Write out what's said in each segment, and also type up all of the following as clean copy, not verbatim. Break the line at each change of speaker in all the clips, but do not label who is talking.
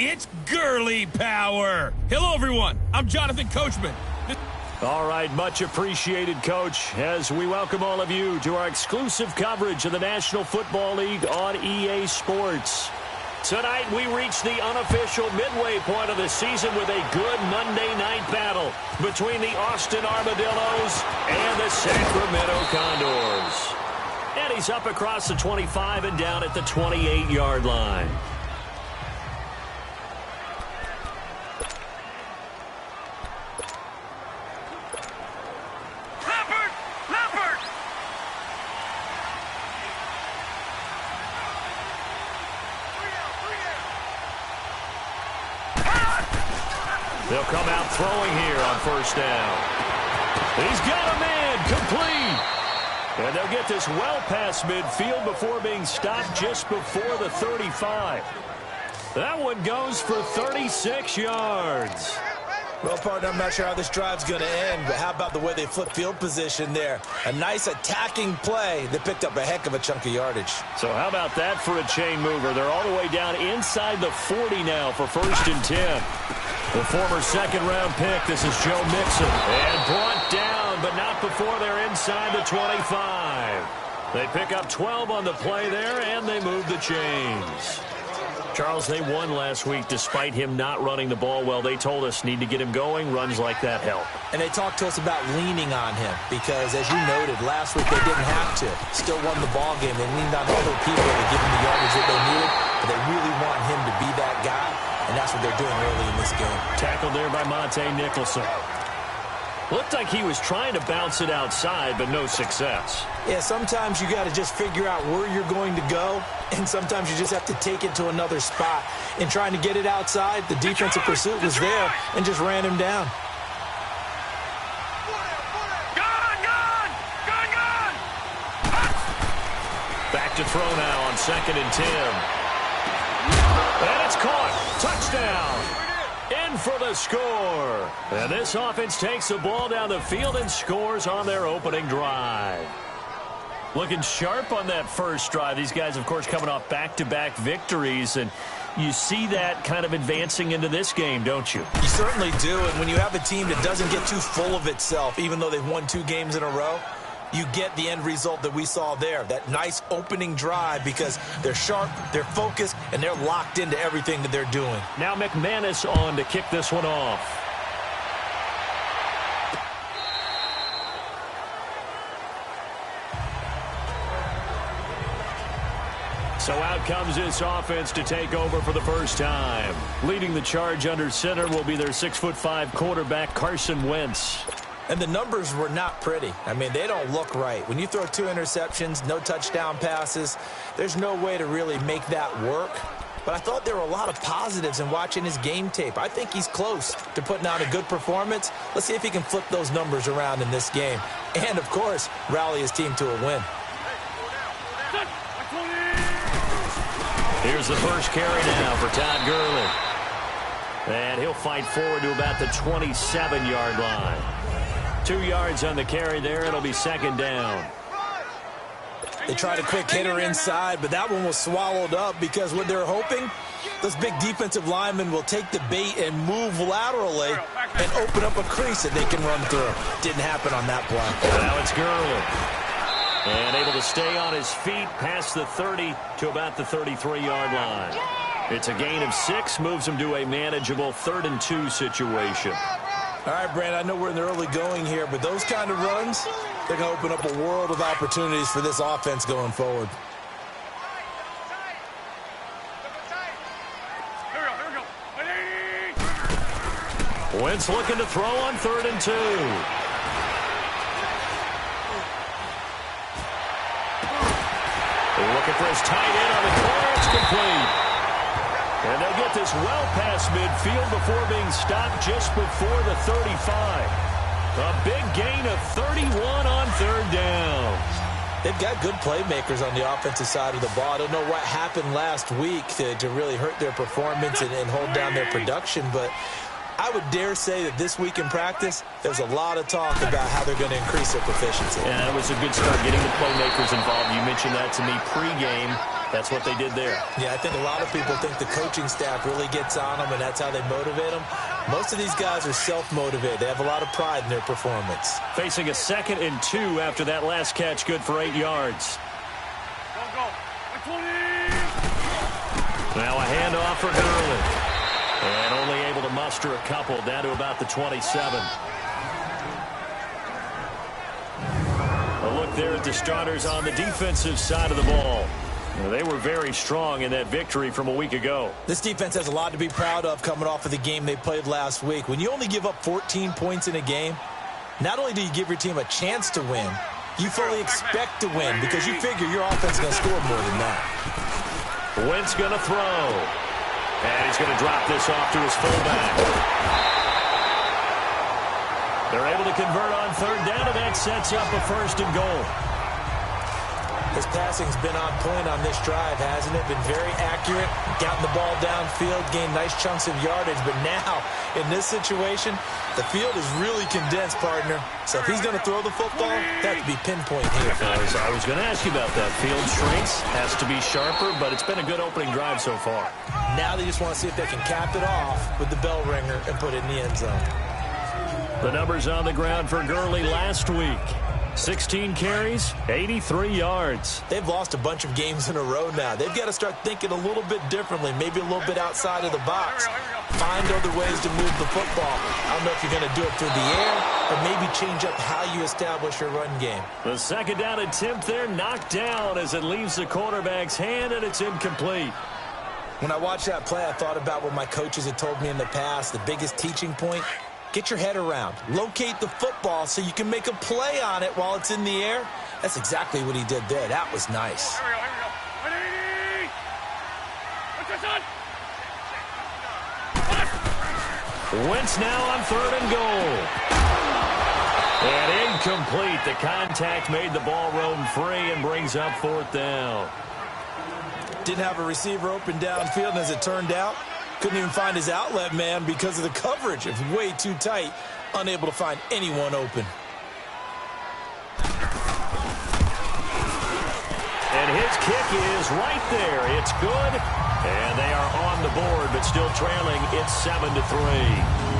It's girly power. Hello, everyone. I'm Jonathan Coachman.
All right, much appreciated, Coach, as we welcome all of you to our exclusive coverage of the National Football League on EA Sports. Tonight, we reach the unofficial midway point of the season with a good Monday night battle between the Austin Armadillos and the Sacramento Condors. And he's up across the 25 and down at the 28-yard line. They'll come out throwing here on first down. He's got a man complete. And they'll get this well past midfield before being stopped just before the 35. That one goes for 36 yards.
Well, partner, I'm not sure how this drive's going to end, but how about the way they flip field position there? A nice attacking play that picked up a heck of a chunk of yardage.
So how about that for a chain mover? They're all the way down inside the 40 now for 1st and 10. The former second-round pick, this is Joe Mixon. And brought down, but not before they're inside the 25. They pick up 12 on the play there, and they move the chains. Charles, they won last week despite him not running the ball well. They told us need to get him going. Runs like that help.
And they talked to us about leaning on him because, as you noted, last week they didn't have to. Still won the ball game. They leaned on other people to give him the yardage that they needed, but they really want him to be that guy, and that's what they're doing early in this game.
Tackled there by Monte Nicholson. Looked like he was trying to bounce it outside, but no success.
Yeah, sometimes you got to just figure out where you're going to go, and sometimes you just have to take it to another spot. In trying to get it outside, the defensive pursuit was there and just ran him down.
Back to throw now on 2nd and 10. And it's caught. Touchdown. In for the score. And this offense takes the ball down the field and scores on their opening drive. Looking sharp on that first drive. These guys, of course, coming off back-to-back victories, and you see that kind of advancing into this game, don't you?
You certainly do, and when you have a team that doesn't get too full of itself, even though they've won 2 games in a row, you get the end result that we saw there, that nice opening drive, because they're sharp, they're focused, and they're locked into everything that they're doing.
Now McManus on to kick this one off. So out comes this offense to take over for the first time. Leading the charge under center will be their 6'5" quarterback, Carson Wentz.
And the numbers were not pretty. I mean, they don't look right. When you throw 2 interceptions, no touchdown passes, there's no way to really make that work. But I thought there were a lot of positives in watching his game tape. I think he's close to putting out a good performance. Let's see if he can flip those numbers around in this game. And, of course, rally his team to a win.
Here's the first carry now for Todd Gurley. And he'll fight forward to about the 27-yard line. 2 yards on the carry there. It'll be 2nd down.
They tried a quick hitter inside, but that one was swallowed up because what they're hoping, those big defensive linemen will take the bait and move laterally and open up a crease that they can run through. Didn't happen on that play.
Now it's Gurley. And able to stay on his feet past the 30 to about the 33-yard line. It's a gain of 6, moves him to a manageable 3rd and 2 situation.
All right, Brand, I know we're in the early going here, but those kind of runs, they're going to open up a world of opportunities for this offense going forward.
Wentz looking to throw on 3rd and 2. They're looking for his tight end on the corner. It's complete. And they'll get this well past midfield before being stopped just before the 35. A big gain of 31 on 3rd down.
They've got good playmakers on the offensive side of the ball. I don't know what happened last week to really hurt their performance and hold down their production, but I would dare say that this week in practice, there's a lot of talk about how they're going to increase their proficiency.
Yeah, that was a good start getting the playmakers involved. You mentioned that to me pregame. That's what they did there.
Yeah, I think a lot of people think the coaching staff really gets on them, and that's how they motivate them. Most of these guys are self-motivated. They have a lot of pride in their performance.
Facing a 2nd and 2 after that last catch, good for 8 yards. Now a handoff for Gurley. And only able to muster a couple down to about the 27. A look there at the starters on the defensive side of the ball. They were very strong in that victory from a week ago.
This defense has a lot to be proud of coming off of the game they played last week. When you only give up 14 points in a game, not only do you give your team a chance to win, you fully expect to win because you figure your offense is going to score more than that.
Wentz going to throw. And he's going to drop this off to his fullback. They're able to convert on 3rd down, and that sets up a 1st and goal.
His passing's been on point on this drive, hasn't it? Been very accurate, gotten the ball downfield, gained nice chunks of yardage. But now, in this situation, the field is really condensed, partner. So if he's going to throw the football, that would be pinpoint here.
I was going to ask you about that. Field shrinks, has to be sharper, but it's been a good opening drive so far.
Now they just want to see if they can cap it off with the bell ringer and put it in the end zone.
The numbers on the ground for Gurley last week. 16 carries, 83 yards.
They've lost a bunch of games in a row now. They've got to start thinking a little bit differently, maybe a little bit outside of the box. Find other ways to move the football. I don't know if you're going to do it through the air or maybe change up how you establish your run game.
The 2nd down attempt there knocked down as it leaves the quarterback's hand, and it's incomplete.
When I watched that play, I thought about what my coaches had told me in the past. The biggest teaching point, get your head around. Locate the football so you can make a play on it while it's in the air. That's exactly what he did there. That was nice.
Wentz now on 3rd and goal. And incomplete. The contact made the ball roam free and brings up 4th down.
Didn't have a receiver open downfield, and as it turned out, couldn't even find his outlet man because of the coverage. It was way too tight, unable to find anyone open.
And his kick is right there. It's good. And they are on the board, but still trailing. It's 7-3.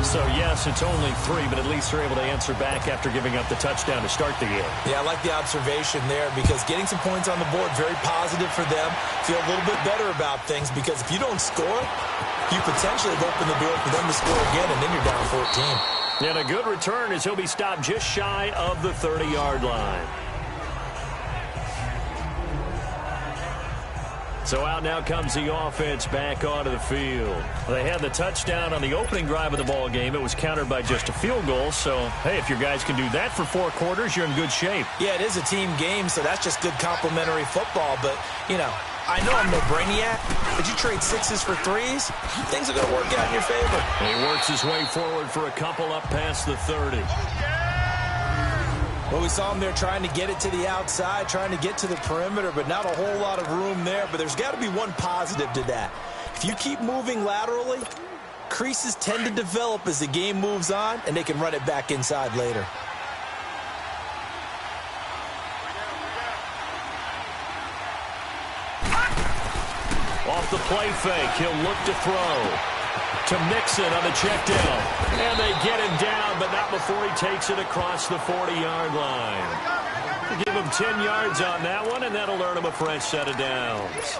So, yes, it's only 3, but at least they're able to answer back after giving up the touchdown to start the game.
Yeah, I like the observation there because getting some points on the board, very positive for them. Feel a little bit better about things because if you don't score, you potentially have opened the door for them to score again, and then you're down 14.
And a good return as he'll be stopped just shy of the 30-yard line. So out now comes the offense back onto the field. They had the touchdown on the opening drive of the ball game. It was countered by just a field goal. So, hey, if your guys can do that for 4 quarters, you're in good shape.
Yeah, it is a team game, so that's just good complimentary football. But, you know, I know I'm no brainiac, but you trade 6s for 3s, things are going to work out in your favor.
He works his way forward for a couple up past the 30.
Well, we saw him there trying to get it to the outside, trying to get to the perimeter, but not a whole lot of room there. But there's got to be one positive to that. If you keep moving laterally, creases tend to develop as the game moves on, and they can run it back inside later.
Off the play fake, he'll look to throw. To Mixon on the check down. And they get him down, but not before he takes it across the 40-yard line. Give him 10 yards on that one, and that'll earn him a fresh set of downs.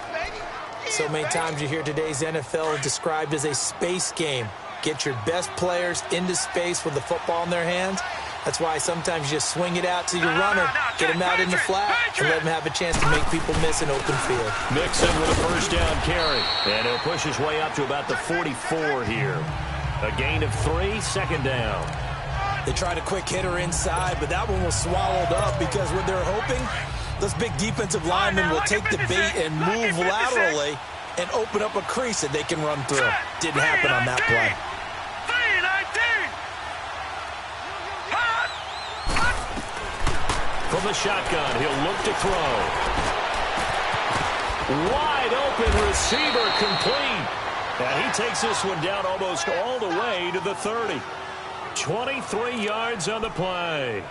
So many times you hear today's NFL described as a space game. Get your best players into space with the football in their hands. That's why sometimes you just swing it out to your runner, get him out in the flat, and let him have a chance to make people miss an open field.
Mixon with a first down carry. And he'll push his way up to about the 44 here. A gain of 3, 2nd down.
They tried a quick hitter inside, but that one was swallowed up because what they're hoping, those big defensive linemen will take the bait and move laterally and open up a crease that they can run through. Didn't happen on that play.
From the shotgun, he'll look to throw. Wide open receiver complete. And he takes this one down almost all the way to the 30. 23 yards on the play.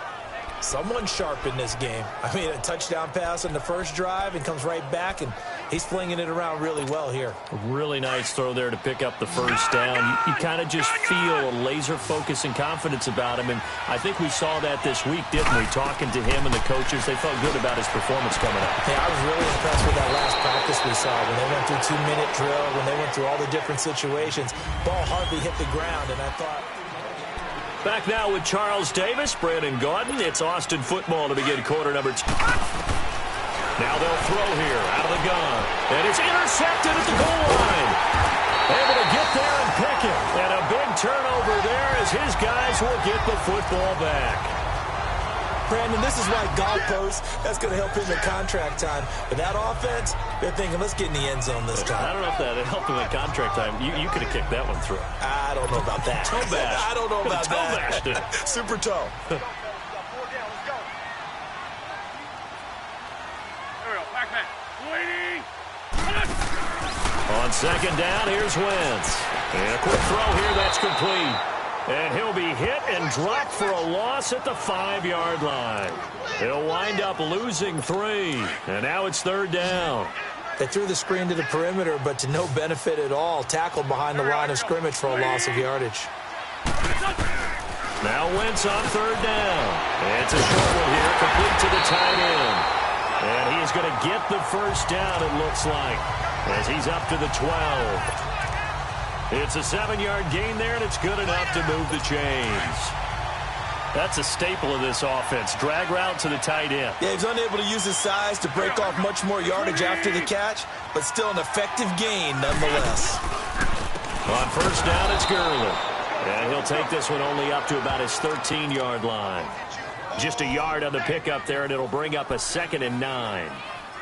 Someone sharp in this game. I mean, a touchdown pass on the first drive and comes right back, and he's flinging it around really well here.
A really nice throw there to pick up the first down. You kind of just feel a laser focus and confidence about him, and I think we saw that this week, didn't we? Talking to him and the coaches, they felt good about his performance coming up.
Yeah, I was really impressed with that last practice we saw when they went through 2-minute drill, when they went through all the different situations. Ball hardly hit the ground, and I thought...
Back now with Charles Davis, Brandon Gaudin. It's Austin football to begin quarter number 2. Now they'll throw here out of the gun. And it's intercepted at the goal line. Able to get there and pick it. And a big turnover there as his guys will get the football back.
Brandon, this is why goalposts, that's going to help him in contract time. But that offense, they're thinking, let's get in the end zone this time.
I don't know if that helped him in contract time. You could have kicked that one through.
I don't know about that.
Toe bash.
I don't know about that.
Toe bashed it.
Super toe.
On second down, here's Wentz. And a quick throw here, that's complete. And he'll be hit and dropped for a loss at the 5-yard line. He'll wind up losing 3. And now it's third down.
They threw the screen to the perimeter, but to no benefit at all. Tackled behind the line of scrimmage for a loss of yardage.
Now Wentz on third down. It's a short one here, complete to the tight end. And he's going to get the first down, it looks like, as he's up to the 12. It's a 7-yard gain there, and it's good enough to move the chains. That's a staple of this offense. Drag route to the tight end.
Yeah, he's unable to use his size to break off much more yardage after the catch, but still an effective gain nonetheless.
On first down, it's Gurley. And he'll take this one only up to about his 13-yard line. Just a yard on the pickup there, and it'll bring up a 2nd and 9.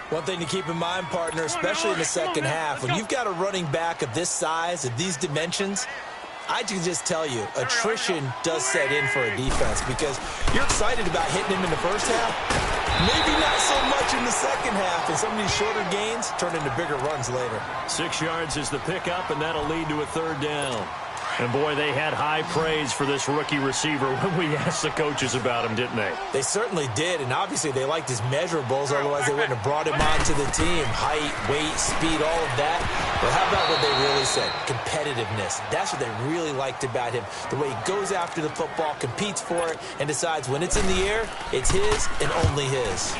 One thing to keep in mind, partner, especially in the second half, when you've got a running back of this size, of these dimensions, I can just tell you, attrition does set in for a defense because you're excited about hitting him in the first half. Maybe not so much in the second half, and some of these shorter gains turn into bigger runs later.
6 yards is the pickup, and that'll lead to a third down. And, boy, they had high praise for this rookie receiver when we asked the coaches about him, didn't they?
They certainly did, and obviously they liked his measurables, otherwise they wouldn't have brought him onto the team. Height, weight, speed, all of that. But how about what they really said? Competitiveness. That's what they really liked about him. The way he goes after the football, competes for it, and decides when it's in the air, it's his and only his.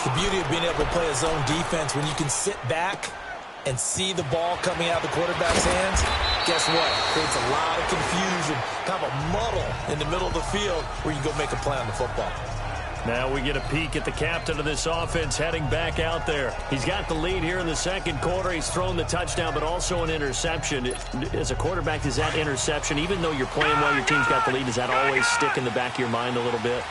The beauty of being able to play a zone defense when you can sit back and see the ball coming out of the quarterback's hands, guess what? Creates a lot of confusion, kind of a muddle in the middle of the field where you go make a play on the football.
Now we get a peek at the captain of this offense heading back out there. He's got the lead here in the second quarter. He's thrown the touchdown, but also an interception. As a quarterback, is that interception, even though you're playing well, your team's got the lead, does that always stick in the back of your mind a little bit?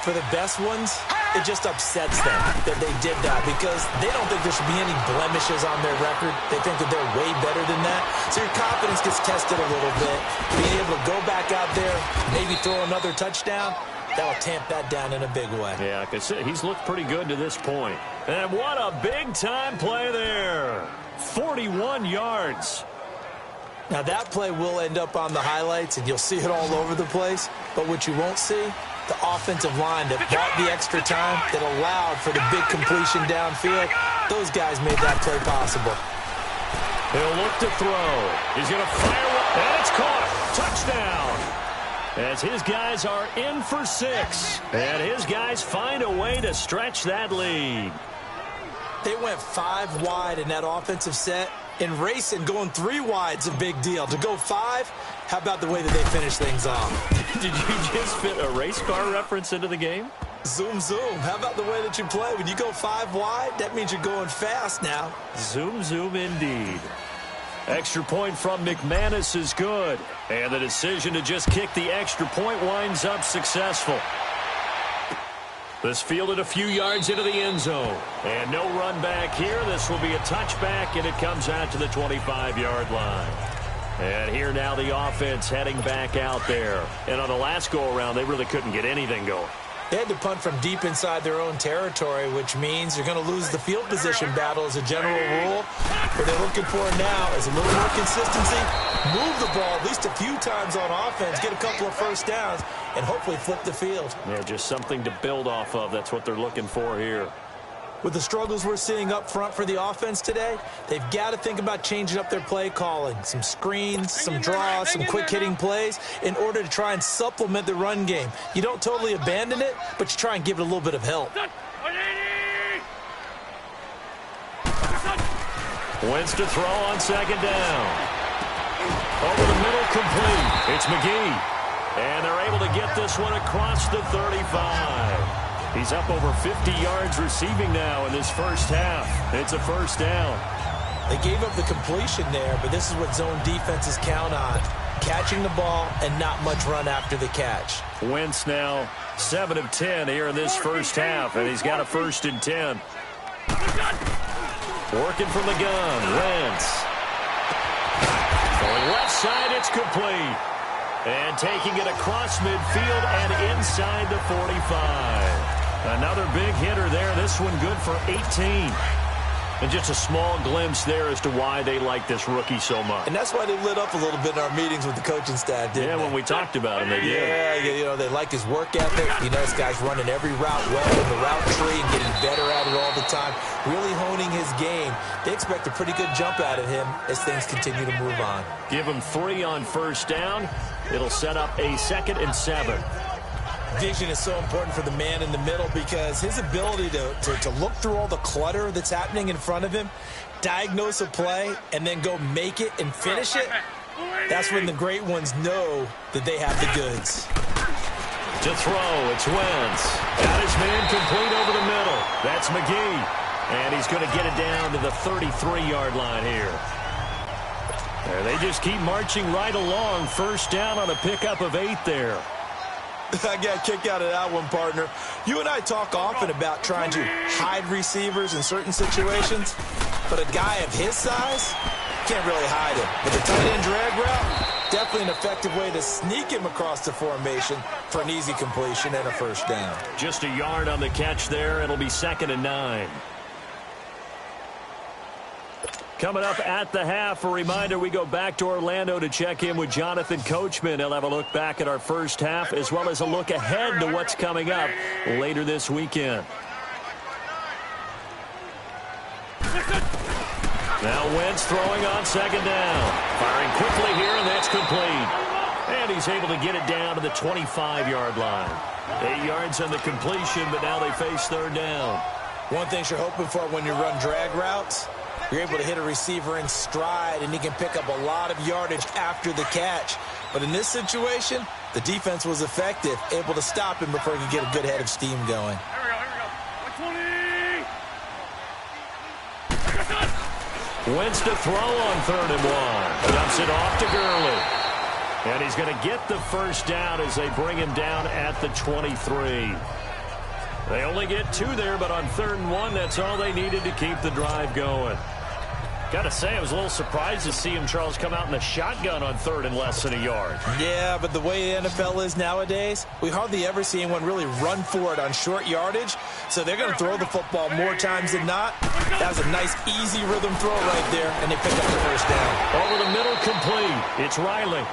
For the best ones, it just upsets them that they did that because they don't think there should be any blemishes on their record. They think that they're way better than that. So your confidence gets tested a little bit. Being able to go back out there, maybe throw another touchdown, that'll tamp that down in a big way.
Yeah, because he's looked pretty good to this point. And what a big-time play there. 41 yards.
Now, that play will end up on the highlights, and you'll see it all over the place. But what you won't see, the offensive line that brought the extra time, that allowed for the big completion downfield, those guys made that play possible.
He'll look to throw. He's going to fire one, and it's caught. Touchdown. As his guys are in for 6. And his guys find a way to stretch that lead.
They went 5 wide in that offensive set. And racing, going 3 wide's a big deal. To go 5, how about the way that they finish things off?
Did you just fit a race car reference into the game?
Zoom, zoom. How about the way that you play? When you go 5 wide, that means you're going fast now.
Zoom, zoom indeed. Extra point from McManus is good. And the decision to just kick the extra point winds up successful. This fielded a few yards into the end zone. And no run back here. This will be a touchback, and it comes out to the 25-yard line. And here now the offense heading back out there. And on the last go-around, they really couldn't get anything going.
They had to punt from deep inside their own territory, which means you're going to lose the field position battle as a general rule. What they're looking for now is a little more consistency, move the ball at least a few times on offense, get a couple of first downs, and hopefully flip the field.
Yeah, just something to build off of. That's what they're looking for here.
With the struggles we're seeing up front for the offense today, they've got to think about changing up their play calling. Some screens, some draws, some quick-hitting plays in order to try and supplement the run game. You don't totally abandon it, but you try and give it a little bit of help.
Wentz to throw on second down. Over the middle, complete. It's McGee. And they're able to get this one across the 35. He's up over 50 yards receiving now in this first half. It's a first down.
They gave up the completion there, but this is what zone defenses count on. Catching the ball and not much run after the catch.
Wentz now 7 of 10 here in this first half, and he's got a 1st and 10. Working from the gun, Wentz. Going left side, it's complete. And taking it across midfield and inside the 45. Another big hitter there. This one good for 18. And just a small glimpse there as to why they like this rookie so much.
And that's why they lit up a little bit in our meetings with the coaching staff, didn't they?
Yeah, when we talked about him, they did.
Yeah, you know, they like his work ethic. You know, this guy's running every route well in the route tree and getting better at it all the time, really honing his game. They expect a pretty good jump out of him as things continue to move on.
Give him 3 on first down. It'll set up a 2nd and 7.
Vision is so important for the man in the middle because his ability to look through all the clutter that's happening in front of him, diagnose a play, and then go make it and finish it, that's when the great ones know that they have the goods.
To throw, it's Wentz. Got his man complete over the middle. That's McGee. And he's going to get it down to the 33-yard line here. There, they just keep marching right along. First down on a pickup of 8 there.
I got a kick out of that one, partner. You and I talk often about trying to hide receivers in certain situations, but a guy of his size can't really hide him. But the tight end drag route, definitely an effective way to sneak him across the formation for an easy completion and a first down.
Just a yard on the catch there. It'll be 2nd and 9. Coming up at the half, a reminder, we go back to Orlando to check in with Jonathan Coachman. He'll have a look back at our first half as well as a look ahead to what's coming up later this weekend. Now Wentz throwing on second down. Firing quickly here, and that's complete. And he's able to get it down to the 25-yard line. 8 yards on the completion, but now they face 3rd down.
One thing you're hoping for when you run drag routes, you're able to hit a receiver in stride, and he can pick up a lot of yardage after the catch. But in this situation, the defense was effective, able to stop him before he could get a good head of steam going.
Wentz to throw on 3rd and 1. Dumps it off to Gurley. And he's going to get the first down as they bring him down at the 23. They only get 2 there, but on 3rd and 1, that's all they needed to keep the drive going. Got to say, I was a little surprised to see him, Charles, come out in the shotgun on 3rd and less than a yard.
Yeah, but the way the NFL is nowadays, we hardly ever see anyone really run for it on short yardage. So they're going to throw the football more times than not. That was a nice, easy rhythm throw right there, and they pick up the first down.
Over the middle, complete. It's Riley.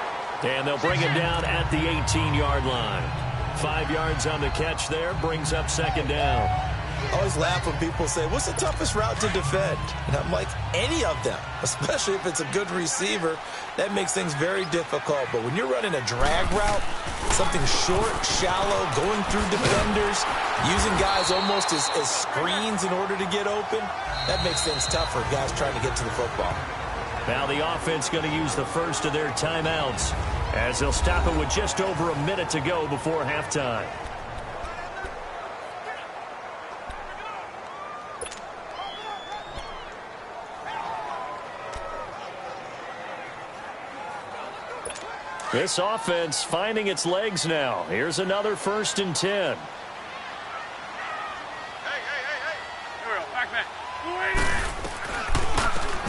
And they'll bring him down at the 18-yard line. 5 yards on the catch there, brings up 2nd down.
I always laugh when people say, what's the toughest route to defend? And I'm like, any of them, especially if it's a good receiver. That makes things very difficult. But when you're running a drag route, something short, shallow, going through defenders, using guys almost as screens in order to get open, that makes things tough for guys trying to get to the football.
Now the offense going to use the first of their timeouts as they'll stop it with just over a minute to go before halftime. This offense finding its legs now. Here's another 1st and 10.
Hey.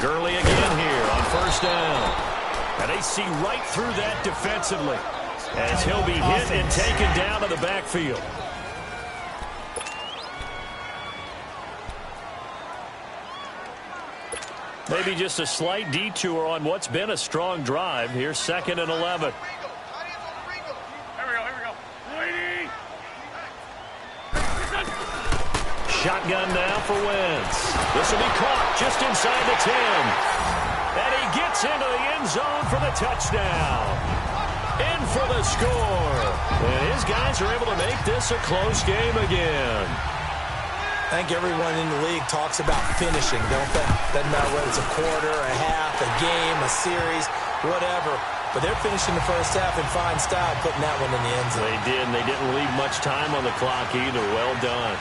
Gurley again here on 1st down. And they see right through that defensively as he'll be hit and taken down to the backfield. Maybe just a slight detour on what's been a strong drive. Here's 2nd and 11. Shotgun now for Wentz. This will be caught just inside the 10. And he gets into the end zone for the touchdown. In for the score. And his guys are able to make this a close game again.
I think everyone in the league talks about finishing, don't they? Doesn't matter whether it's a quarter, a half, a game, a series, whatever. But they're finishing the first half in fine style, putting that one in the end zone.
They did, and they didn't leave much time on the clock either. Well done.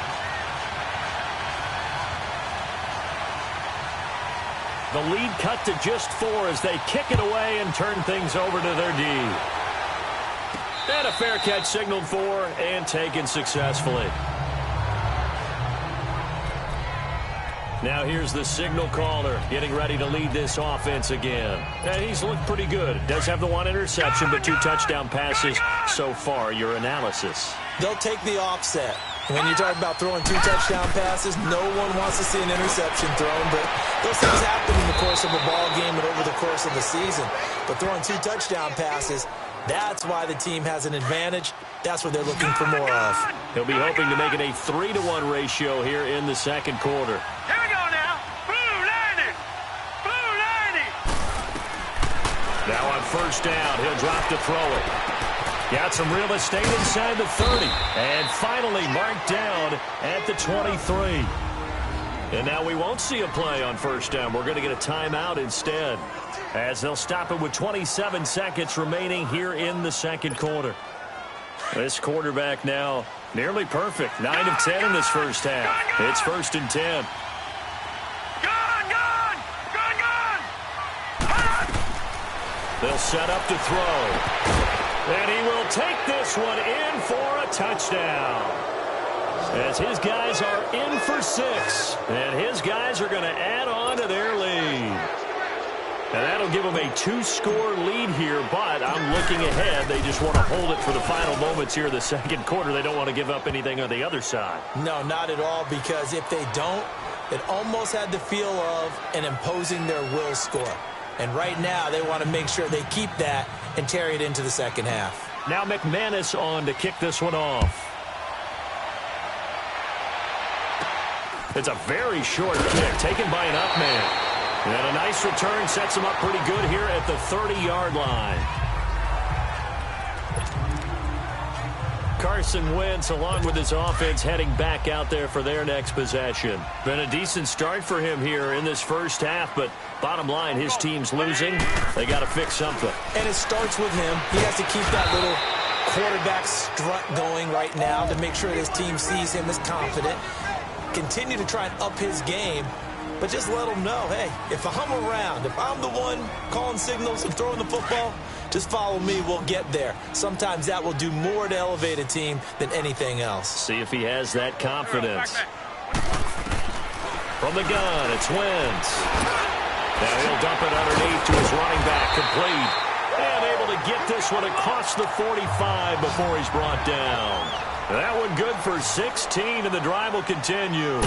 The lead cut to just 4 as they kick it away and turn things over to their D. And a fair catch signaled for and taken successfully. Now here's the signal caller getting ready to lead this offense again. And he's looked pretty good. Does have the 1 interception, but 2 touchdown passes so far. Your analysis.
They'll take the offset. When you talk about throwing 2 touchdown passes, no one wants to see an interception thrown, but those things happen in the course of a ball game and over the course of the season. But throwing 2 touchdown passes, that's why the team has an advantage. That's what they're looking for more of.
He'll be hoping to make it a 3-to-1 ratio here in the second quarter.
Here we go now. Blue 90. Blue 90.
Now on first down, he'll drop to throw it. Got some real estate inside the 30. And finally marked down at the 23. And now we won't see a play on first down. We're going to get a timeout instead, as they'll stop it with 27 seconds remaining here in the second quarter. This quarterback now nearly perfect. 9 of 10 in this first half. It's 1st and 10. They'll set up to throw. And he will take this one in for a touchdown, as his guys are in for 6. And his guys are going to add on to their lead. And that'll give them a 2-score lead here, but I'm looking ahead. They just want to hold it for the final moments here in the second quarter. They don't want to give up anything on the other side.
No, not at all, because if they don't, it almost had the feel of an imposing their will score. And right now, they want to make sure they keep that and carry it into the second half.
Now McManus on to kick this one off. It's a very short kick taken by an up man. And a nice return sets him up pretty good here at the 30-yard line. Carson Wentz, along with his offense, heading back out there for their next possession. Been a decent start for him here in this first half, but bottom line, his team's losing. They got to fix something.
And it starts with him. He has to keep that little quarterback strut going right now to make sure his team sees him as confident. Continue to try and up his game, but just let him know, hey, if I'm around, if I'm the one calling signals and throwing the football, just follow me, we'll get there. Sometimes that will do more to elevate a team than anything else.
See if he has that confidence. From the gun, it's Wentz. Now he'll dump it underneath to his running back, complete. And able to get this one across the 45 before he's brought down. That one good for 16, and the drive will continue.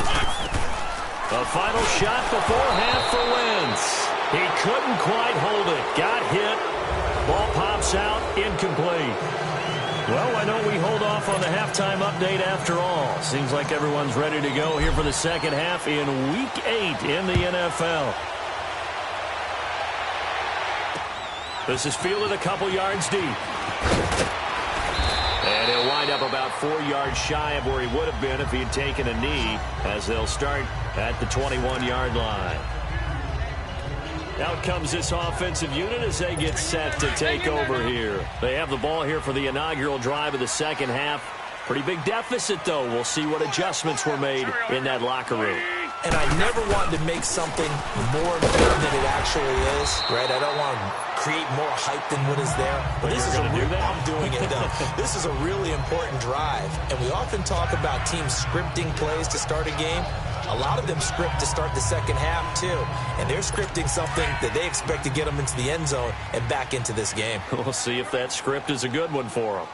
A final shot before half for Wentz. He couldn't quite hold it. Got hit. Ball pops out, incomplete. Well, why don't we hold off on the halftime update after all? Seems like everyone's ready to go here for the second half in Week 8 in the NFL. This is fielded a couple yards deep. And he'll wind up about 4 yards shy of where he would have been if he had taken a knee, as they'll start at the 21-yard line. Out comes this offensive unit as they get set to take over here. They have the ball here for the inaugural drive of the second half. Pretty big deficit, though. We'll see what adjustments were made in that locker room.
And I never want to make something more important than it actually is, right? I don't want to create more hype than what is there. But this is I'm doing it, though. This is a really important drive. And we often talk about teams scripting plays to start a game. A lot of them script to start the second half, too. And they're scripting something that they expect to get them into the end zone and back into this game.
We'll see if that script is a good one for them.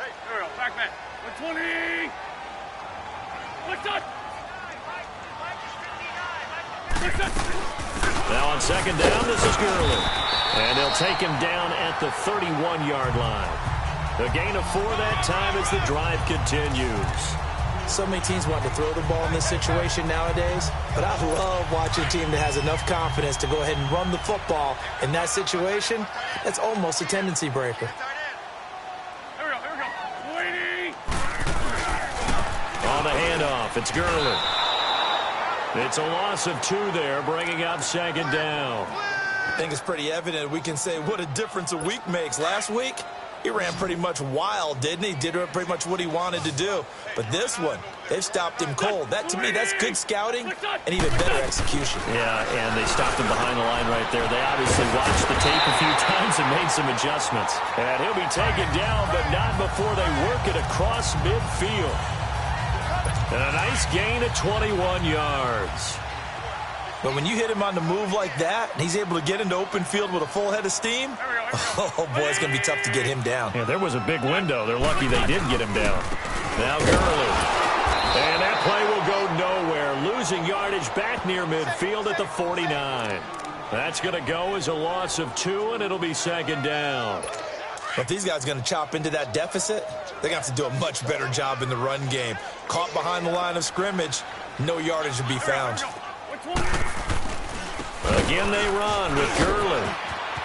Hey, there we go. Back man. 120. What's up?
Now on second down, this is Gurley. And they'll take him down at the 31-yard line. A gain of 4 that time as the drive continues.
So many teams want to throw the ball in this situation nowadays, but I love watching a team that has enough confidence to go ahead and run the football in that situation. That's almost a tendency breaker.
Here we go. Waiting.
On the handoff, it's Gurley. It's a loss of 2 there, bringing up second down.
I think it's pretty evident we can say what a difference a week makes. Last week, he ran pretty much wild, didn't he? Did pretty much what he wanted to do. But this one, they've stopped him cold. That, to me, that's good scouting and even better execution.
Yeah, and they stopped him behind the line right there. They obviously watched the tape a few times and made some adjustments. And he'll be taken down, but not before they work it across midfield. And a nice gain of 21 yards.
But when you hit him on the move like that, and he's able to get into open field with a full head of steam, oh, boy, it's going to be tough to get him down.
Yeah, there was a big window. They're lucky they did get him down. Now Gurley. And that play will go nowhere. Losing yardage back near midfield at the 49. That's going to go as a loss of 2, and it'll be second down.
If these guys are going to chop into that deficit, they're going to have to do a much better job in the run game. Caught behind the line of scrimmage, no yardage to be found.
Again they run with Gurley.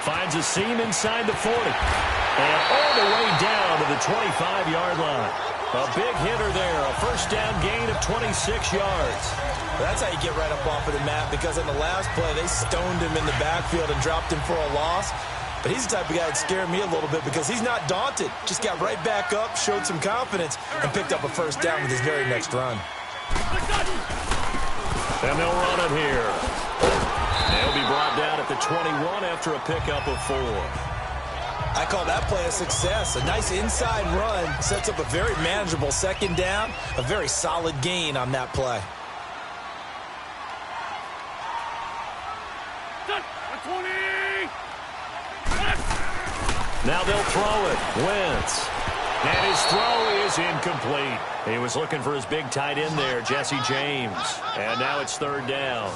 Finds a seam inside the 40. And all the way down to the 25-yard line. A big hitter there. A first down gain of 26 yards.
That's how you get right up off of the mat, because in the last play, they stoned him in the backfield and dropped him for a loss. But he's the type of guy that scared me a little bit because he's not daunted. Just got right back up, showed some confidence, and picked up a first down with his very next run.
And they'll run it here. They'll be brought down at the 21 after a pickup of 4.
I call that play a success. A nice inside run sets up a very manageable second down. A very solid gain on that play.
Now they'll throw it. Wentz. And his throw is incomplete. He was looking for his big tight end there, Jesse James. And now it's third down.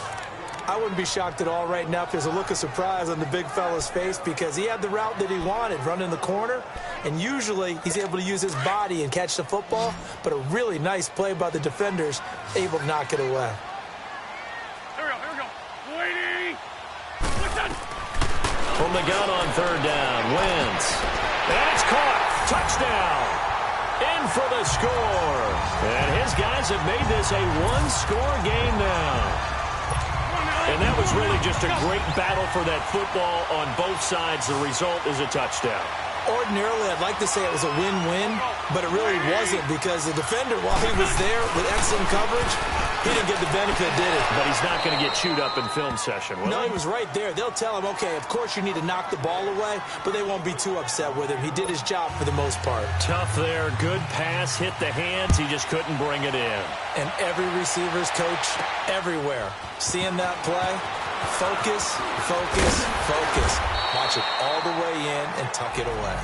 I wouldn't be shocked at all right now if there's a look of surprise on the big fella's face, because he had the route that he wanted, running the corner. And usually he's able to use his body and catch the football. But a really nice play by the defenders, able to knock it away.
Here we go. Waiting.
From the gun on third down, Wentz. That's caught. Touchdown. In for the score. And his guys have made this a one-score game now. And that was really just a great battle for that football on both sides. The result is a touchdown.
Ordinarily, I'd like to say it was a win-win, but it really wasn't, because the defender, while he was there with excellent coverage, he didn't get the benefit, did he?
But he's not going to get chewed up in film session, will he?
No, he was right there. They'll tell him, okay, of course you need to knock the ball away, but they won't be too upset with him. He did his job for the most part.
Tough there. Good pass. Hit the hands. He just couldn't bring it in.
And every receiver's coach everywhere, seeing that play, focus, focus, focus. Watch it all the way in and tuck it away.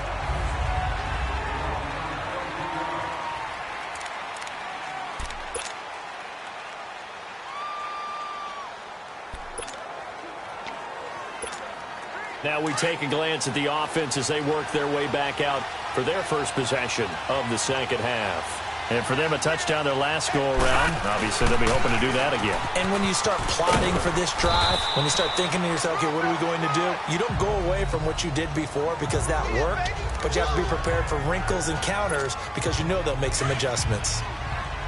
Now we take a glance at the offense as they work their way back out for their first possession of the second half. And for them, a touchdown their last go-around. Obviously, they'll be hoping to do that again.
And when you start plotting for this drive, when you start thinking to yourself, okay, what are we going to do? You don't go away from what you did before because that worked, but you have to be prepared for wrinkles and counters because you know they'll make some adjustments.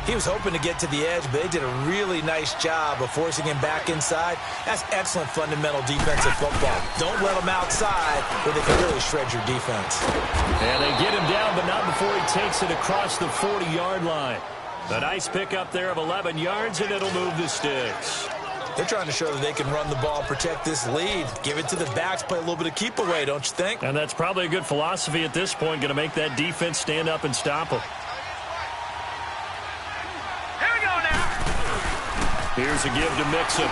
He was hoping to get to the edge, but they did a really nice job of forcing him back inside. That's excellent fundamental defensive football. Don't let him outside where they can really shred your defense.
And they get him down, but not before he takes it across the 40-yard line. A nice pickup there of 11 yards, and it'll move the sticks.
They're trying to show that they can run the ball, protect this lead. Give it to the backs, play a little bit of keep away, don't you think?
And that's probably a good philosophy at this point, going to make that defense stand up and stop them. Here's a give to Mixon.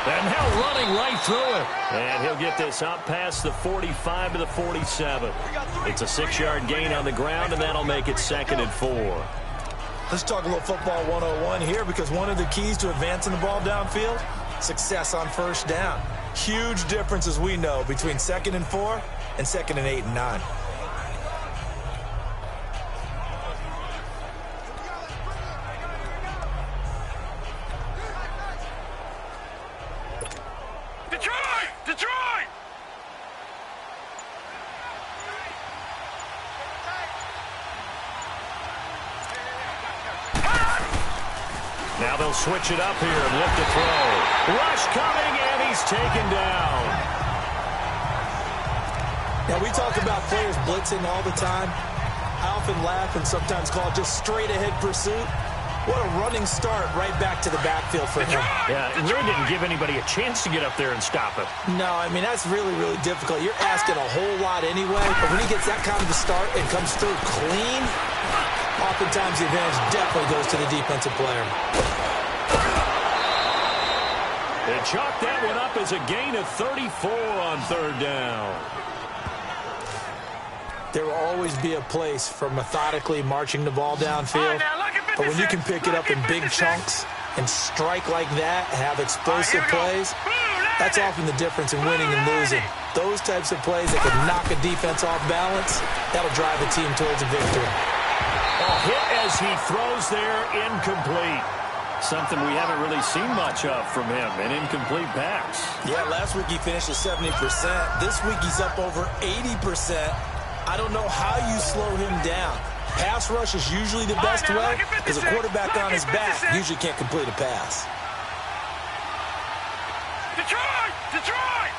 And now running right through it. And he'll get this up past the 45 to the 47. It's a 6-yard gain on the ground, and that'll make it 2nd and 4.
Let's talk a little football 101 here, because one of the keys to advancing the ball downfield, success on first down. Huge difference, as we know, between 2nd and 4 and 2nd and 8 and 9.
Detroit! Detroit!
Now they'll switch it up here and look to throw. Rush coming, and he's taken down.
Now, we talk about players blitzing all the time. I often laugh and sometimes call it just straight-ahead pursuit. What a running start right back to the backfield for him.
Yeah, it really didn't give anybody a chance to get up there and stop him.
No, I mean, that's really, really difficult. You're asking a whole lot anyway, but when he gets that kind of a start and comes through clean, oftentimes the advantage definitely goes to the defensive player.
They chalked that one up as a gain of 34 on 3rd down.
There will always be a place for methodically marching the ball downfield, but when you can pick it up in big chunks and strike like that, have explosive plays, that's often the difference in winning and losing. Those types of plays that can knock a defense off balance, that'll drive a team towards a victory.
A hit as he throws there, incomplete. Something we haven't really seen much of from him, an incomplete pass.
Yeah, last week he finished at 70%. This week he's up over 80%. I don't know how you slow him down. Pass rush is usually the best way, because a quarterback on his back usually can't complete a pass.
Detroit! Detroit!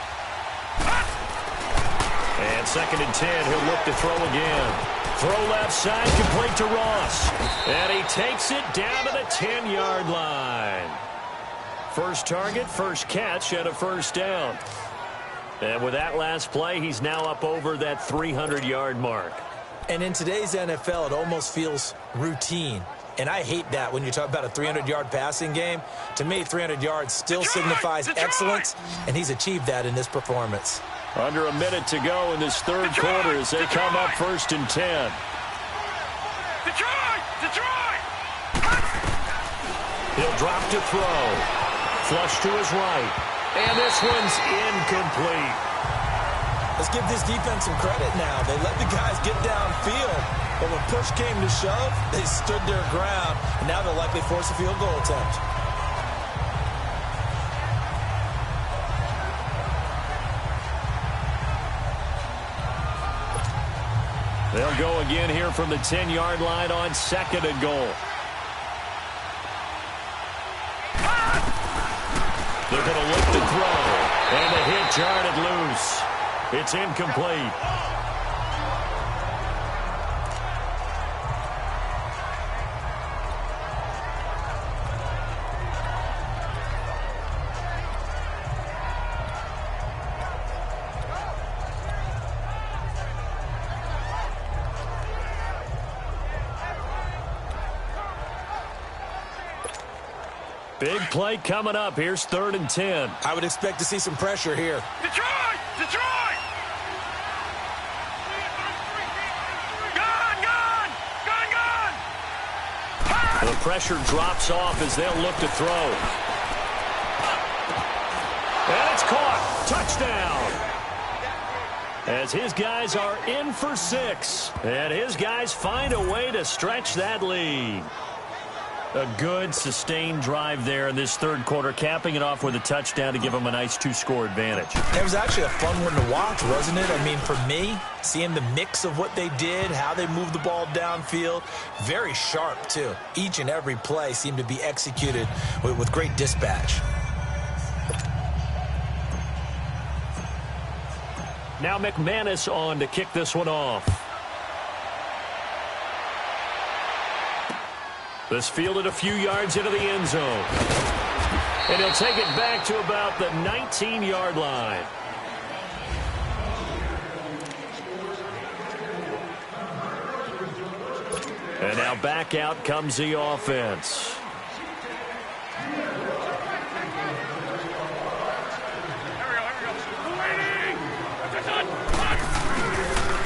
And 2nd and 10, he'll look to throw again. Throw left side, complete to Ross. And he takes it down to the 10-yard line. First target, first catch, and a first down. And with that last play, he's now up over that 300-yard mark.
And in today's NFL, it almost feels routine. And I hate that when you talk about a 300-yard passing game. To me, 300 yards still signifies excellence, and he's achieved that in this performance.
Under a minute to go in this 3rd quarter as they come up 1st and 10.
Detroit! Detroit!
He'll drop to throw. Flush to his right. And this one's incomplete.
Let's give this defense some credit now. They let the guys get downfield, but when push came to shove, they stood their ground, and now they'll likely force a field goal attempt.
They'll go again here from the 10-yard line on 2nd and goal. They're going to look to throw. And the hit jarred it loose. It's incomplete. Big play coming up. Here's 3rd and 10.
I would expect to see some pressure here.
Detroit! Detroit! Gone! Gone! Gone! Gone!
The pressure drops off as they'll look to throw. And it's caught. Touchdown. As his guys are in for 6. And his guys find a way to stretch that lead. A good, sustained drive there in this 3rd quarter, capping it off with a touchdown to give them a nice 2-score advantage.
It was actually a fun one to watch, wasn't it? I mean, for me, seeing the mix of what they did, how they moved the ball downfield, very sharp, too. Each and every play seemed to be executed with great dispatch.
Now McManus on to kick this one off. This fielded a few yards into the end zone. And he'll take it back to about the 19-yard line. And now back out comes the offense.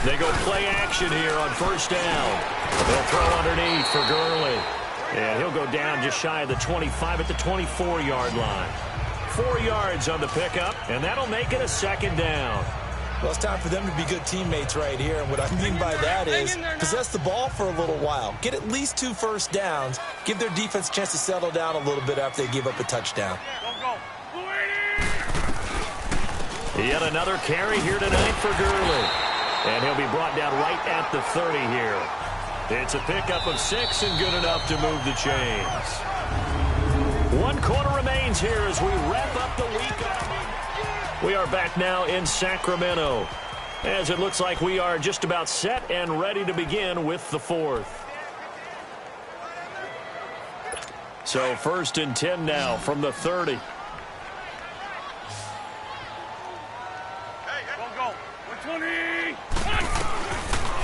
They go play action here on 1st down. They'll throw underneath for Gurley. And he'll go down just shy of the 25 at the 24-yard line. 4 yards on the pickup, and that'll make it a second down.
Well, it's time for them to be good teammates right here. And what I mean by that is possess the ball for a little while. Get at least 2 first downs. Give their defense a chance to settle down a little bit after they give up a touchdown.
Yet another carry here tonight for Gurley. And he'll be brought down right at the 30 here. It's a pickup of 6 and good enough to move the chains. 1 quarter remains here as we wrap up the week. We are back now in Sacramento, as it looks like we are just about set and ready to begin with the 4th. So 1st and 10 now from the 30.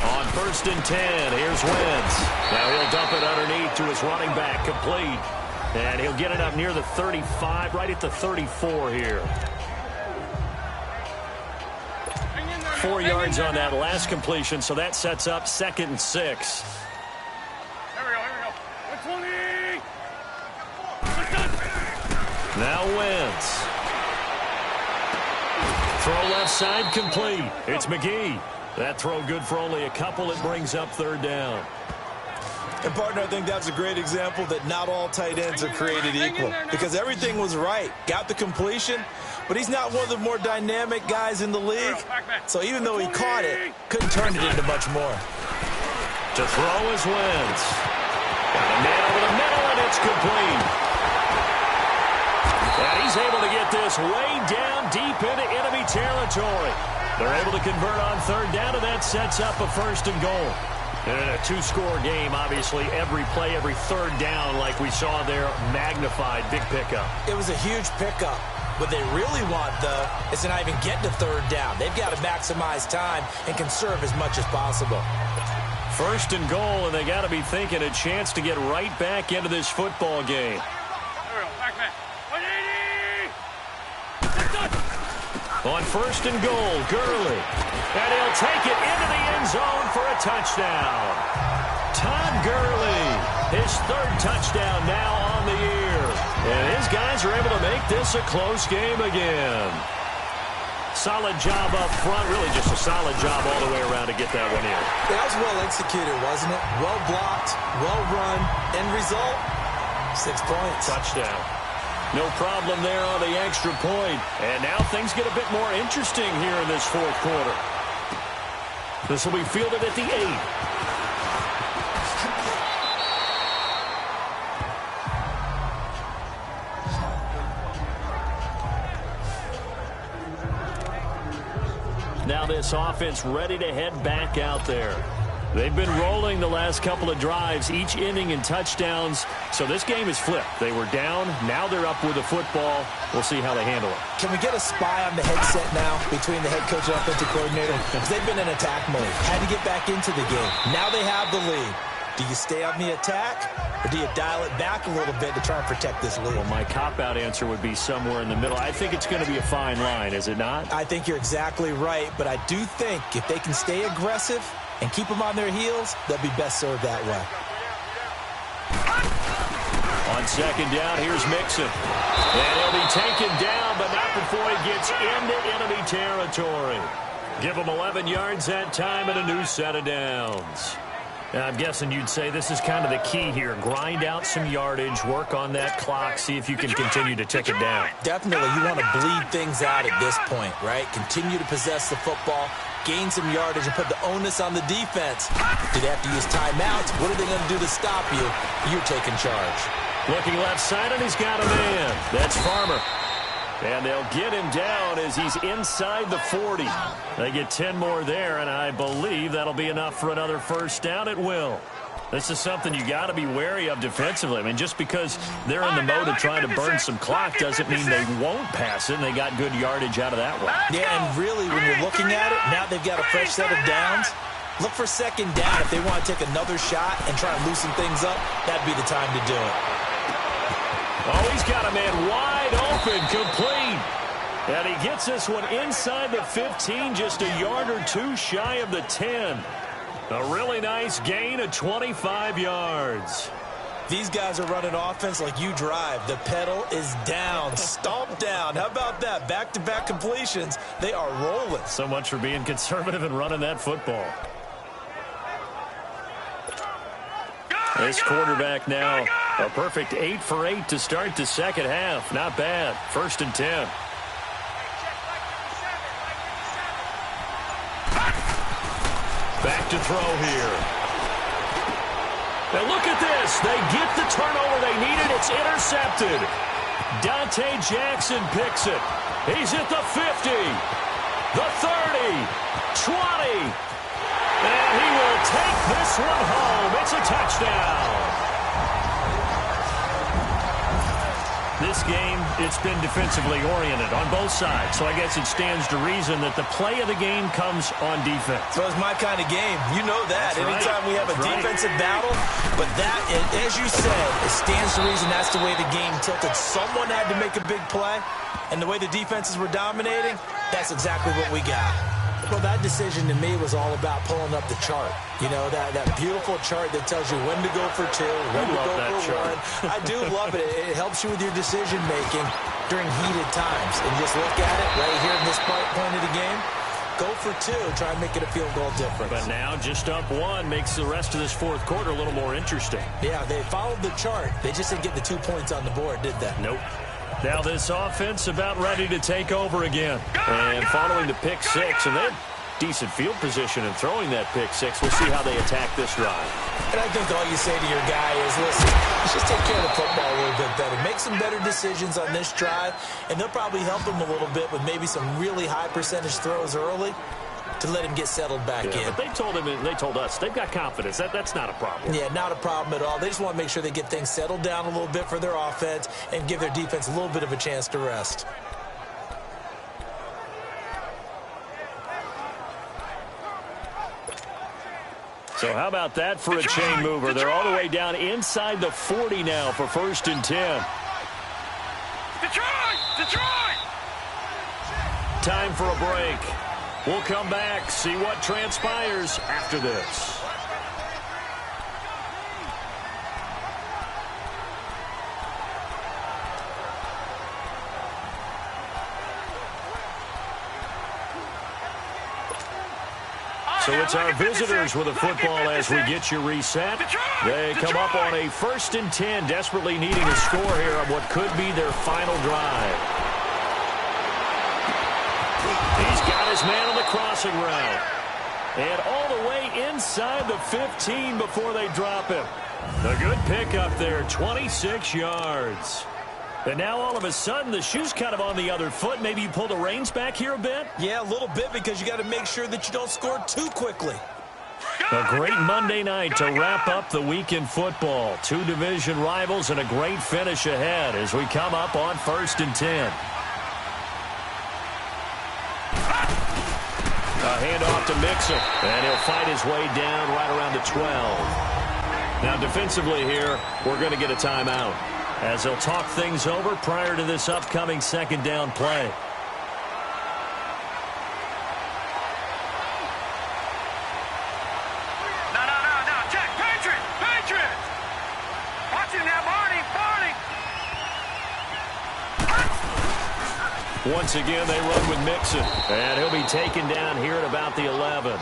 On 1st and 10, here's Wentz. Now he'll dump it underneath to his running back, complete. And he'll get it up near the 35, right at the 34 here. 4 yards on that last completion, so that sets up 2nd and 6.
Here we go. 20.
Now Wentz. Throw left side complete. It's McGee. That throw good for only a couple. It brings up 3rd down.
And, partner, I think that's a great example that not all tight ends are created equal, because everything was right. Got the completion, but he's not one of the more dynamic guys in the league. So even though he caught it, couldn't turn it into much more.
To throw is Wentz. Got a man over the middle, and it's complete. And he's able to get this way down deep into enemy territory. They're able to convert on 3rd down, and that sets up a 1st and goal. And in a 2-score game, obviously, every play, every 3rd down, like we saw there, magnified, big pickup.
It was a huge pickup. What they really want, though, is to not even get to 3rd down. They've got to maximize time and conserve as much as possible.
1st and goal, and they got to be thinking a chance to get right back into this football game. On 1st and goal, Gurley. And he'll take it into the end zone for a touchdown. Todd Gurley, his 3rd touchdown now on the year. And his guys are able to make this a close game again. Solid job up front, really just a solid job all the way around to get that one in.
That was well executed, wasn't it? Well blocked, well run. End result, 6 points.
Touchdown. No problem there on the extra point. And now things get a bit more interesting here in this 4th quarter. This will be fielded at the 8. Now this offense ready to head back out there. They've been rolling the last couple of drives, each inning in touchdowns. So this game is flipped. They were down. Now they're up with the football. We'll see how they handle it.
Can we get a spy on the headset now between the head coach and offensive coordinator? Because they've been in attack mode. Had to get back into the game. Now they have the lead. Do you stay on the attack, or do you dial it back a little bit to try and protect this lead?
Well, my cop-out answer would be somewhere in the middle. I think it's going to be a fine line, is it not?
I think you're exactly right, but I do think if they can stay aggressive and keep them on their heels, they'll be best served that way.
On 2nd down, here's Mixon. And he'll be taken down, but not before he gets into enemy territory. Give him 11 yards that time and a new set of downs. Now, I'm guessing you'd say this is kind of the key here. Grind out some yardage, work on that clock, see if you can continue to tick it down.
Definitely, you want to bleed things out at this point, right? Continue to possess the football, gain some yardage, and put the onus on the defense. Do they have to use timeouts? What are they going to do to stop you? You're taking charge.
Looking left side, and he's got a man. That's Farmer. And they'll get him down as he's inside the 40. They get 10 more there, and I believe that'll be enough for another 1st down. It will. This is something you got to be wary of defensively. I mean, just because they're in the mode of trying to burn some clock doesn't mean they won't pass it, and they got good yardage out of that one.
Yeah, and really, when you're looking at it, now they've got a fresh set of downs. Look for 2nd down. If they want to take another shot and try and loosen things up, that'd be the time to do it.
Oh, he's got a man wide open, complete. And he gets this one inside the 15, just a yard or 2 shy of the 10. A really nice gain of 25 yards.
These guys are running offense like you drive. The pedal is down, stomped down. How about that? Back-to-back completions. They are rolling.
So much for being conservative and running that football. This quarterback now, a perfect 8 for 8 to start the second half. Not bad. 1st and 10. Back to throw here. Now look at this. They get the turnover they needed. It's intercepted. Dante Jackson picks it. He's at the 50, the 30, 20. And he will take this one home. It's a touchdown. This game, it's been defensively oriented on both sides. So I guess it stands to reason that the play of the game comes on defense.
So it's my kind of game. You know that.
That's
Anytime we have a defensive battle. But that, as you said, it stands to reason that's the way the game tilted. Someone had to make a big play. And the way the defenses were dominating, that's exactly what we got. Well, that decision to me was all about pulling up the chart. You know, that beautiful chart that tells you when to go for 2, when to go for 1. I do love it. It helps you with your decision-making during heated times. And just look at it right here in this point of the game. Go for 2. Try and make it a field goal difference.
But now just up 1 makes the rest of this fourth quarter a little more interesting.
Yeah, they followed the chart. They just didn't get the 2 points on the board, did they?
Nope. Now this offense about ready to take over again. And following the pick 6, and they had decent field position in throwing that pick 6. We'll see how they attack this drive.
And I think all you say to your guy is, listen, let's just take care of the football a little bit better. Make some better decisions on this drive, and they'll probably help him a little bit with maybe some really high percentage throws early to let him get settled back in.
But they told him, and they told us, they've got confidence. That's not a problem.
Yeah, not a problem at all. They just want to make sure they get things settled down a little bit for their offense and give their defense a little bit of a chance to rest.
So how about that for a chain mover? They're all the way down inside the 40 now for 1st and 10.
Detroit!
Time for a break. We'll come back, see what transpires after this. So it's our visitors with a football as we get you reset. They come up on a 1st and 10, desperately needing a score here on what could be their final drive. He's got his man on the crossing route. And all the way inside the 15 before they drop him. A good pickup there, 26 yards. And now all of a sudden the shoe's kind of on the other foot. Maybe you pull the reins back here a bit?
Yeah, a little bit, because you got to make sure that you don't score too quickly.
A great Monday night to wrap up the week in football. 2 division rivals and a great finish ahead as we come up on 1st and 10. A handoff to Mixon, and he'll fight his way down right around the 12. Now defensively here, we're going to get a timeout as they'll talk things over prior to this upcoming 2nd down play.
No. Check. Patriot. Watch it now, Barney.
Once again, they run with Mixon, and he'll be taken down here at about the 11.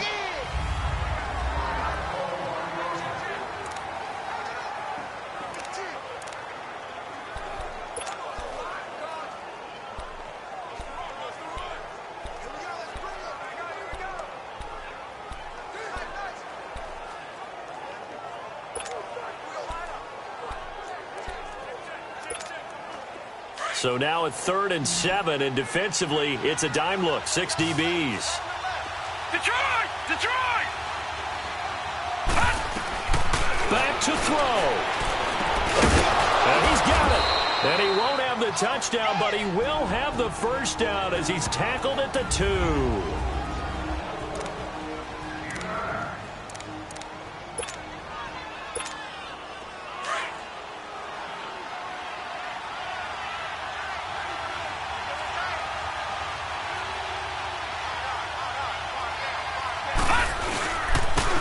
So now at 3rd and 7, and defensively, it's a dime look. 6 DBs.
Detroit!
Back to throw. And he's got it. And he won't have the touchdown, but he will have the 1st down as he's tackled at the 2.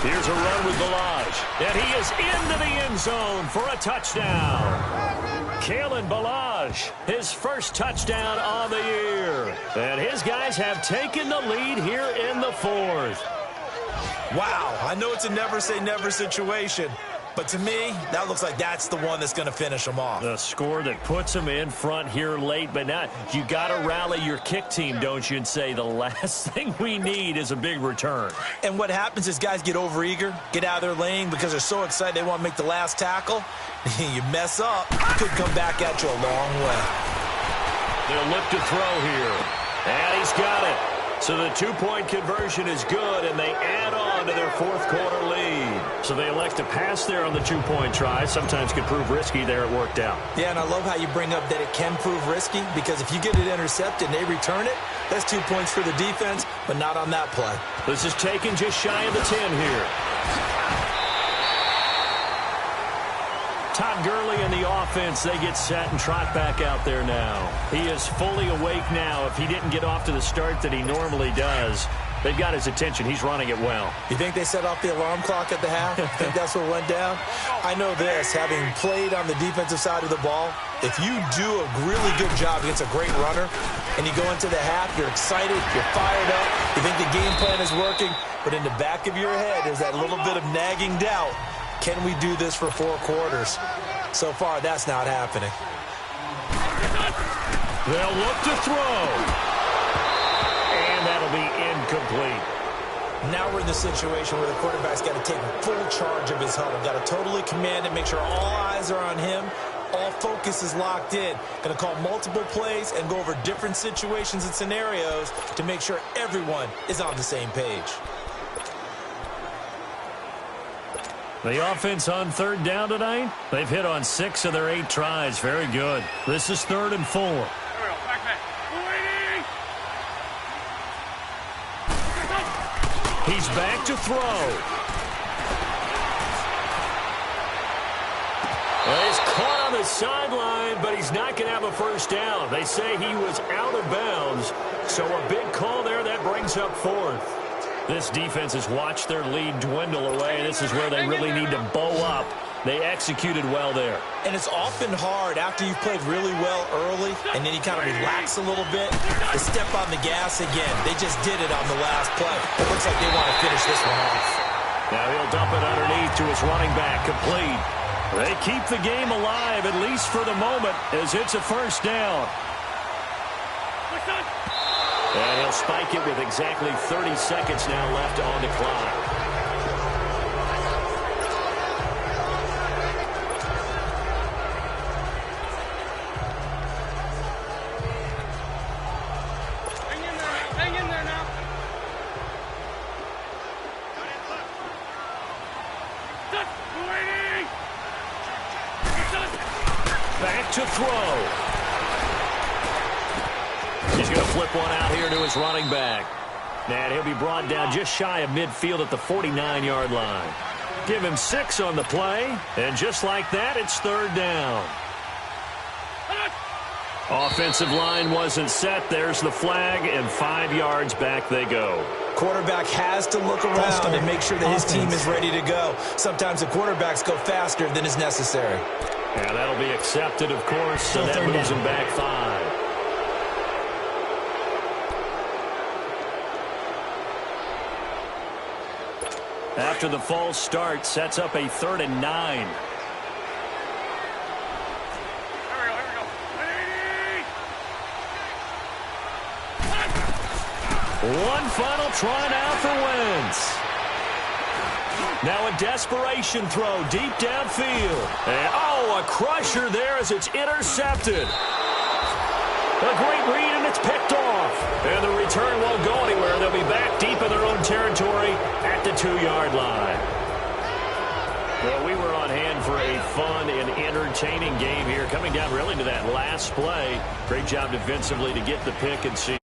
Here's a run with Balaj. And he is into the end zone for a touchdown. Kalen Balaj, his first touchdown on the year. And his guys have taken the lead here in the fourth.
Wow, I know it's a never-say-never situation, but to me, that looks like that's the one that's going to finish them off.
The score that puts them in front here late, but now you got to rally your kick team, don't you, and say the last thing we need is a big return.
And what happens is guys get overeager, get out of their lane because they're so excited they want to make the last tackle. You mess up, could come back at you a long way.
They'll look to throw here, and he's got it. So the two-point conversion is good, and they add on to their fourth-quarter lead. So they elect to pass there on the two-point try. Sometimes could prove risky there. It worked out.
Yeah, and I love how you bring up that it can prove risky because if you get it intercepted and they return it, that's 2 points for the defense, but not on that play.
This is taken just shy of the 10 here. Todd Gurley and the offense, they get set and trot back out there now. He is fully awake now. If he didn't get off to the start that he normally does, they've got his attention. He's running it well.
You think they set off the alarm clock at the half? You think that's what went down? I know this, having played on the defensive side of the ball, if you do a really good job against a great runner and you go into the half, you're excited, you're fired up, you think the game plan is working, but in the back of your head there's that little bit of nagging doubt. Can we do this for 4 quarters? So far, that's not happening.
They'll look to throw. And that'll be incomplete.
Now we're in the situation where the quarterback's got to take full charge of his huddle. Got to totally command it, make sure all eyes are on him. All focus is locked in. Going to call multiple plays and go over different situations and scenarios to make sure everyone is on the same page.
The offense on third down tonight, they've hit on 6 of their 8 tries. Very good. This is 3rd and 4. He's back to throw. Well, he's caught on the sideline, but he's not going to have a first down. They say he was out of bounds, so a big call there. That brings up 4th. This defense has watched their lead dwindle away. This is where they really need to bow up. They executed well there.
And it's often hard after you've played really well early and then you kind of relax a little bit to step on the gas again. They just did it on the last play. It looks like they want to finish this one off.
Now he'll dump it underneath to his running back, complete. They keep the game alive, at least for the moment, as it's a first down. And he'll spike it with exactly 30 seconds now left on the clock.
Hang in there now.
Back to throw. He's going to flip one out here to his running back. And he'll be brought down just shy of midfield at the 49-yard line. Give him 6 on the play, and just like that, it's 3rd down. Offensive line wasn't set. There's the flag, and 5 yards back they go.
Quarterback has to look around and make sure that his team is ready to go. Sometimes the quarterbacks go faster than is necessary.
And that'll be accepted, of course, and that moves him back 5. After the false start, sets up a 3rd and 9. One final try now for Wentz. Now a desperation throw deep downfield. And, a crusher there as it's intercepted. A great read, and it's picked off. And the return won't go anywhere. They'll be back deep in their own territory at the 2-yard line. Well, we were on hand for a fun and entertaining game here, coming down really to that last play. Great job defensively to get the pick and see.